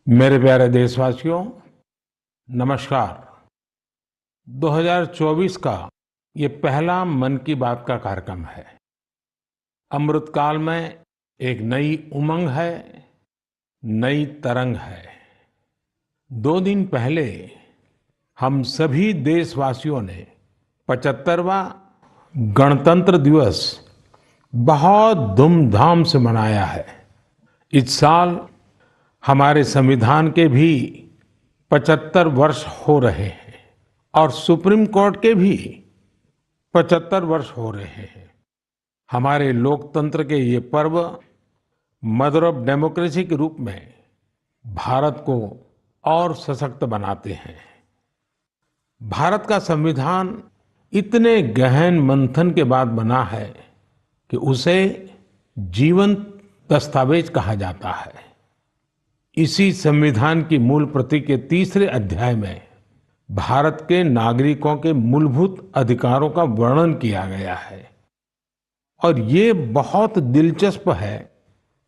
मेरे प्यारे देशवासियों, नमस्कार। 2024 का ये पहला मन की बात का कार्यक्रम है। अमृतकाल में एक नई उमंग है, नई तरंग है। 2 दिन पहले हम सभी देशवासियों ने 75वां गणतंत्र दिवस बहुत धूमधाम से मनाया है। इस साल हमारे संविधान के भी 75 वर्ष हो रहे हैं और सुप्रीम कोर्ट के भी 75 वर्ष हो रहे हैं। हमारे लोकतंत्र के ये पर्व मदर ऑफ डेमोक्रेसी के रूप में भारत को और सशक्त बनाते हैं। भारत का संविधान इतने गहन मंथन के बाद बना है कि उसे जीवंत दस्तावेज कहा जाता है। इसी संविधान की मूल प्रति के तीसरे अध्याय में भारत के नागरिकों के मूलभूत अधिकारों का वर्णन किया गया है। और ये बहुत दिलचस्प है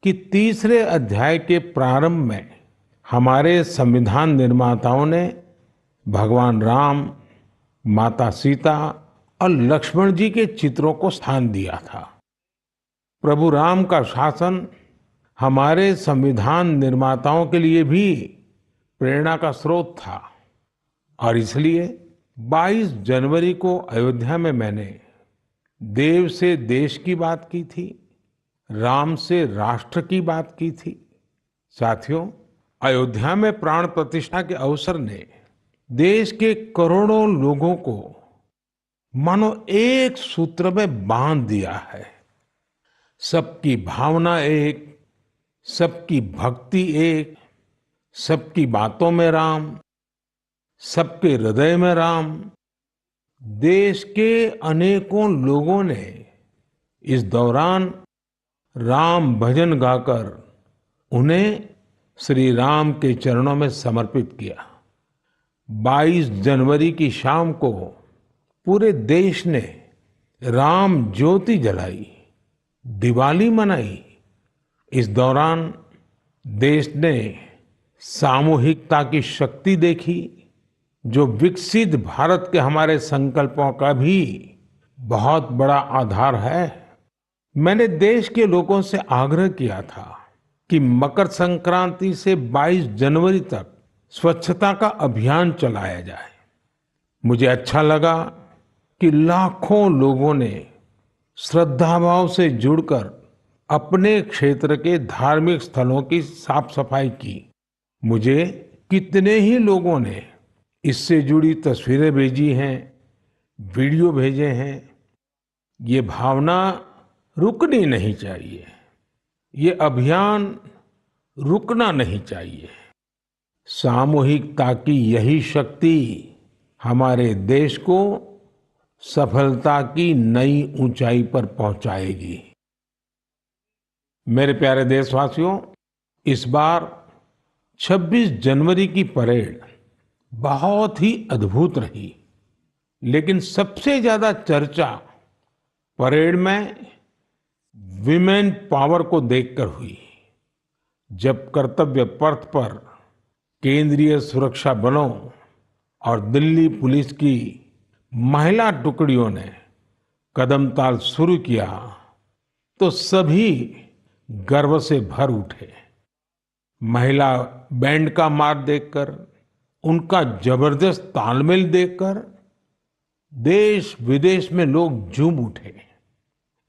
कि तीसरे अध्याय के प्रारंभ में हमारे संविधान निर्माताओं ने भगवान राम, माता सीता और लक्ष्मण जी के चित्रों को स्थान दिया था। प्रभु राम का शासन हमारे संविधान निर्माताओं के लिए भी प्रेरणा का स्रोत था और इसलिए 22 जनवरी को अयोध्या में मैंने देव से देश की बात की थी, राम से राष्ट्र की बात की थी। साथियों, अयोध्या में प्राण प्रतिष्ठा के अवसर ने देश के करोड़ों लोगों को मानो एक सूत्र में बांध दिया है। सबकी भावना एक, सबकी भक्ति एक, सबकी बातों में राम, सबके हृदय में राम। देश के अनेकों लोगों ने इस दौरान राम भजन गाकर उन्हें श्री राम के चरणों में समर्पित किया। 22 जनवरी की शाम को पूरे देश ने राम ज्योति जलाई, दिवाली मनाई। इस दौरान देश ने सामूहिकता की शक्ति देखी, जो विकसित भारत के हमारे संकल्पों का भी बहुत बड़ा आधार है। मैंने देश के लोगों से आग्रह किया था कि मकर संक्रांति से 22 जनवरी तक स्वच्छता का अभियान चलाया जाए। मुझे अच्छा लगा कि लाखों लोगों ने श्रद्धाभाव से जुड़कर अपने क्षेत्र के धार्मिक स्थलों की साफ सफाई की। मुझे कितने ही लोगों ने इससे जुड़ी तस्वीरें भेजी हैं, वीडियो भेजे हैं। ये भावना रुकनी नहीं चाहिए, ये अभियान रुकना नहीं चाहिए। सामूहिकता की यही शक्ति हमारे देश को सफलता की नई ऊंचाई पर पहुंचाएगी। मेरे प्यारे देशवासियों, इस बार 26 जनवरी की परेड बहुत ही अद्भुत रही, लेकिन सबसे ज्यादा चर्चा परेड में विमेन पावर को देखकर हुई। जब कर्तव्य पथ पर केंद्रीय सुरक्षा बलों और दिल्ली पुलिस की महिला टुकड़ियों ने कदमताल शुरू किया तो सभी गर्व से भर उठे। महिला बैंड का मार देखकर, उनका जबरदस्त तालमेल देखकर देश विदेश में लोग झूम उठे।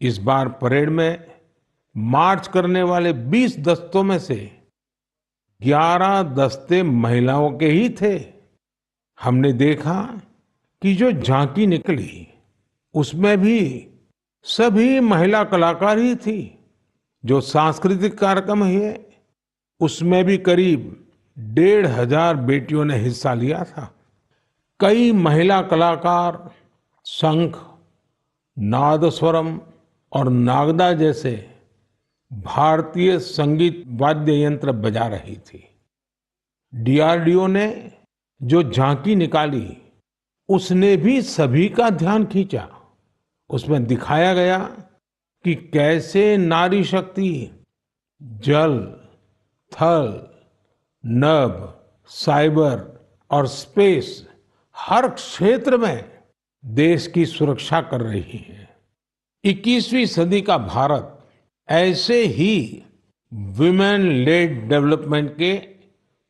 इस बार परेड में मार्च करने वाले 20 दस्तों में से 11 दस्ते महिलाओं के ही थे। हमने देखा कि जो झांकी निकली उसमें भी सभी महिला कलाकार ही थी। जो सांस्कृतिक कार्यक्रम हुए उसमें भी करीब 1,500 बेटियों ने हिस्सा लिया था। कई महिला कलाकार शंख, नादस्वरम और नागदा जैसे भारतीय संगीत वाद्य यंत्र बजा रही थी। डीआरडीओ ने जो झांकी निकाली उसने भी सभी का ध्यान खींचा। उसमें दिखाया गया कि कैसे नारी शक्ति जल, थल, नभ, साइबर और स्पेस हर क्षेत्र में देश की सुरक्षा कर रही है। 21वीं सदी का भारत ऐसे ही विमेन लेड डेवलपमेंट के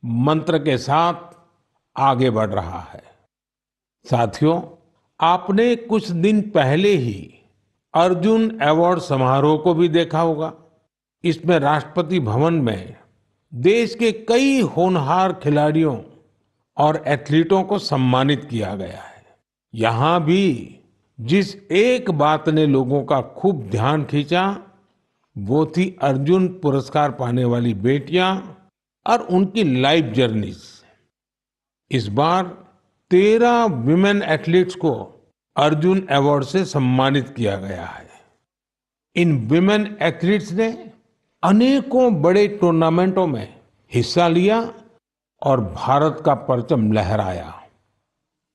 मंत्र के साथ आगे बढ़ रहा है। साथियों, आपने कुछ दिन पहले ही अर्जुन अवार्ड समारोह को भी देखा होगा। इसमें राष्ट्रपति भवन में देश के कई होनहार खिलाड़ियों और एथलीटों को सम्मानित किया गया है। यहाँ भी जिस एक बात ने लोगों का खूब ध्यान खींचा, वो थी अर्जुन पुरस्कार पाने वाली बेटियां और उनकी लाइफ जर्नीज। इस बार 13 विमेन एथलीट्स को अर्जुन अवार्ड से सम्मानित किया गया है। इन विमेन एथलीट्स ने अनेकों बड़े टूर्नामेंटों में हिस्सा लिया और भारत का परचम लहराया।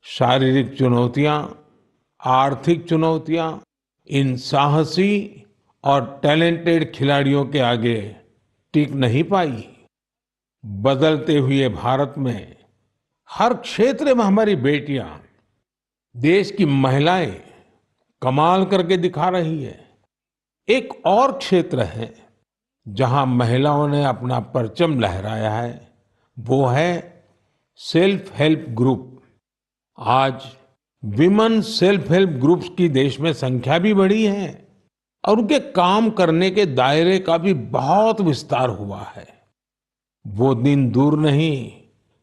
शारीरिक चुनौतियां, आर्थिक चुनौतियां इन साहसी और टैलेंटेड खिलाड़ियों के आगे टिक नहीं पाई। बदलते हुए भारत में हर क्षेत्र में हमारी बेटियां, देश की महिलाएं कमाल करके दिखा रही है। एक और क्षेत्र है जहां महिलाओं ने अपना परचम लहराया है, वो है सेल्फ हेल्प ग्रुप। आज विमेन सेल्फ हेल्प ग्रुप्स की देश में संख्या भी बढ़ी है और उनके काम करने के दायरे का भी बहुत विस्तार हुआ है। वो दिन दूर नहीं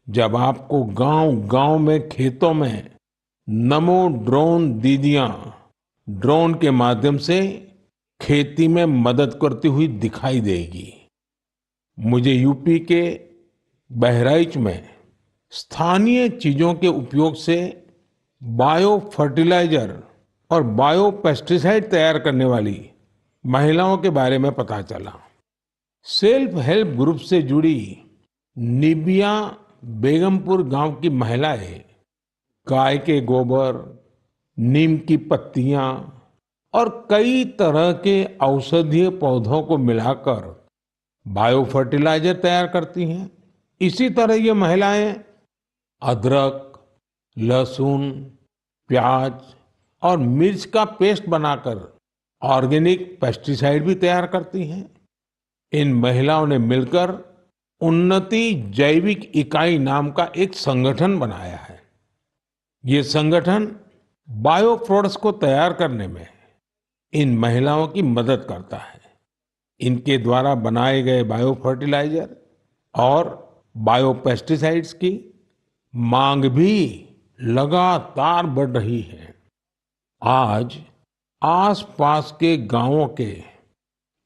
जब आपको गांव-गांव में, खेतों में नमो ड्रोन दीदियां ड्रोन के माध्यम से खेती में मदद करती हुई दिखाई देगी। मुझे यूपी के बहराइच में स्थानीय चीजों के उपयोग से बायो फर्टिलाइजर और बायो पेस्टिसाइड तैयार करने वाली महिलाओं के बारे में पता चला। सेल्फ हेल्प ग्रुप से जुड़ी निबिया बेगमपुर गांव की महिलाएं गाय के गोबर, नीम की पत्तियां और कई तरह के औषधीय पौधों को मिलाकर बायो फर्टिलाइजर तैयार करती हैं। इसी तरह ये महिलाएं अदरक, लहसुन, प्याज और मिर्च का पेस्ट बनाकर ऑर्गेनिक पेस्टिसाइड भी तैयार करती हैं। इन महिलाओं ने मिलकर उन्नति जैविक इकाई नाम का एक संगठन बनाया है। ये संगठन बायो प्रोडक्ट्स को तैयार करने में इन महिलाओं की मदद करता है। इनके द्वारा बनाए गए बायो फर्टिलाइजर और बायो पेस्टिसाइड्स की मांग भी लगातार बढ़ रही है। आज आसपास के गांवों के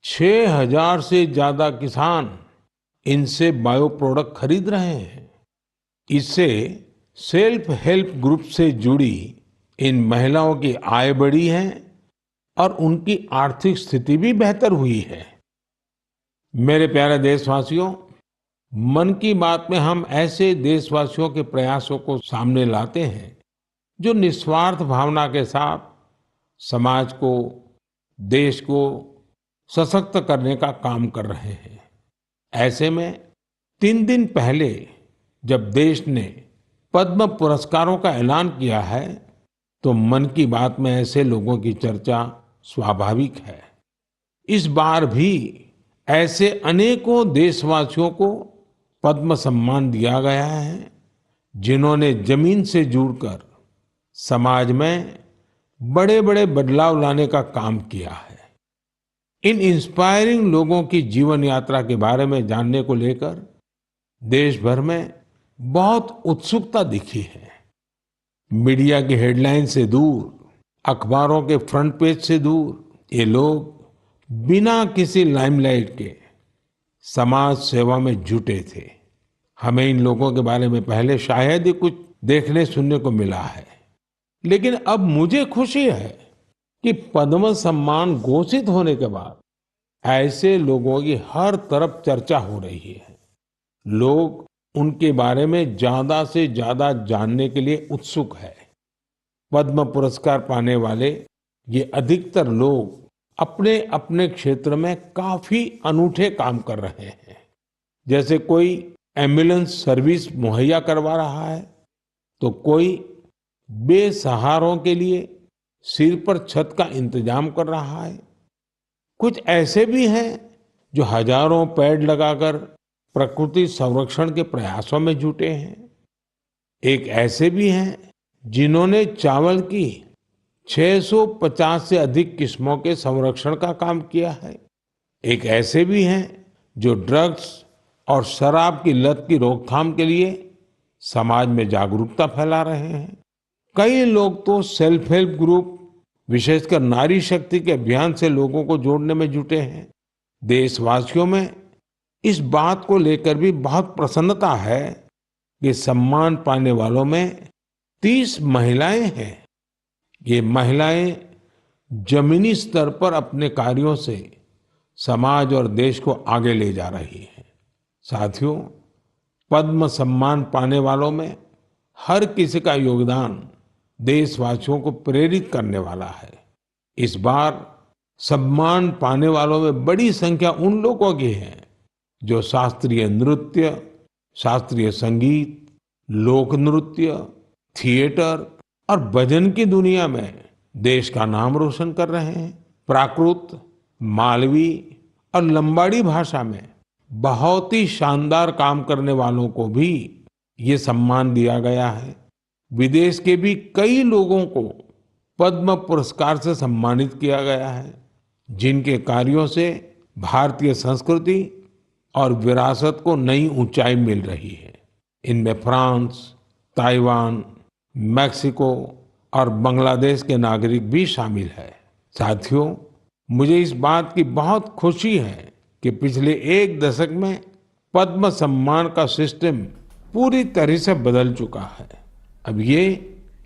6000 से ज्यादा किसान इनसे बायो प्रोडक्ट खरीद रहे हैं। इससे सेल्फ हेल्प ग्रुप से जुड़ी इन महिलाओं की आय बढ़ी है और उनकी आर्थिक स्थिति भी बेहतर हुई है। मेरे प्यारे देशवासियों, मन की बात में हम ऐसे देशवासियों के प्रयासों को सामने लाते हैं जो निस्वार्थ भावना के साथ समाज को, देश को सशक्त करने का काम कर रहे हैं। ऐसे में 3 दिन पहले जब देश ने पद्म पुरस्कारों का ऐलान किया है, तो मन की बात में ऐसे लोगों की चर्चा स्वाभाविक है। इस बार भी ऐसे अनेकों देशवासियों को पद्म सम्मान दिया गया है, जिन्होंने जमीन से जुड़कर समाज में बड़े-बड़े बदलाव लाने का काम किया है। इन इंस्पायरिंग लोगों की जीवन यात्रा के बारे में जानने को लेकर देश भर में बहुत उत्सुकता दिखी है। मीडिया की हेडलाइन से दूर, अखबारों के फ्रंट पेज से दूर, ये लोग बिना किसी लाइमलाइट के समाज सेवा में जुटे थे। हमें इन लोगों के बारे में पहले शायद ही कुछ देखने सुनने को मिला है, लेकिन अब मुझे खुशी है कि पद्म सम्मान घोषित होने के बाद ऐसे लोगों की हर तरफ चर्चा हो रही है। लोग उनके बारे में ज्यादा से ज्यादा जानने के लिए उत्सुक है। पद्म पुरस्कार पाने वाले ये अधिकतर लोग अपने अपने क्षेत्र में काफी अनूठे काम कर रहे हैं। जैसे कोई एम्बुलेंस सर्विस मुहैया करवा रहा है, तो कोई बेसहारों के लिए सिर पर छत का इंतजाम कर रहा है। कुछ ऐसे भी हैं जो हजारों पेड़ लगाकर प्रकृति संरक्षण के प्रयासों में जुटे हैं। एक ऐसे भी हैं जिन्होंने चावल की 650 से अधिक किस्मों के संरक्षण का काम किया है। एक ऐसे भी हैं जो ड्रग्स और शराब की लत की रोकथाम के लिए समाज में जागरूकता फैला रहे हैं। कई लोग तो सेल्फ हेल्प ग्रुप, विशेषकर नारी शक्ति के अभियान से लोगों को जोड़ने में जुटे हैं। देशवासियों में इस बात को लेकर भी बहुत प्रसन्नता है कि सम्मान पाने वालों में 30 महिलाएं हैं। ये महिलाएं जमीनी स्तर पर अपने कार्यों से समाज और देश को आगे ले जा रही हैं। साथियों, पद्म सम्मान पाने वालों में हर किसी का योगदान देशवासियों को प्रेरित करने वाला है। इस बार सम्मान पाने वालों में बड़ी संख्या उन लोगों की है जो शास्त्रीय नृत्य, शास्त्रीय संगीत, लोक नृत्य, थिएटर और भजन की दुनिया में देश का नाम रोशन कर रहे हैं। प्राकृत, मालवी और लंबाड़ी भाषा में बहुत ही शानदार काम करने वालों को भी ये सम्मान दिया गया है। विदेश के भी कई लोगों को पद्म पुरस्कार से सम्मानित किया गया है, जिनके कार्यों से भारतीय संस्कृति और विरासत को नई ऊंचाई मिल रही है। इनमें फ्रांस, ताइवान, मैक्सिको और बांग्लादेश के नागरिक भी शामिल है। साथियों, मुझे इस बात की बहुत खुशी है कि पिछले एक दशक में पद्म सम्मान का सिस्टम पूरी तरह से बदल चुका है। अब ये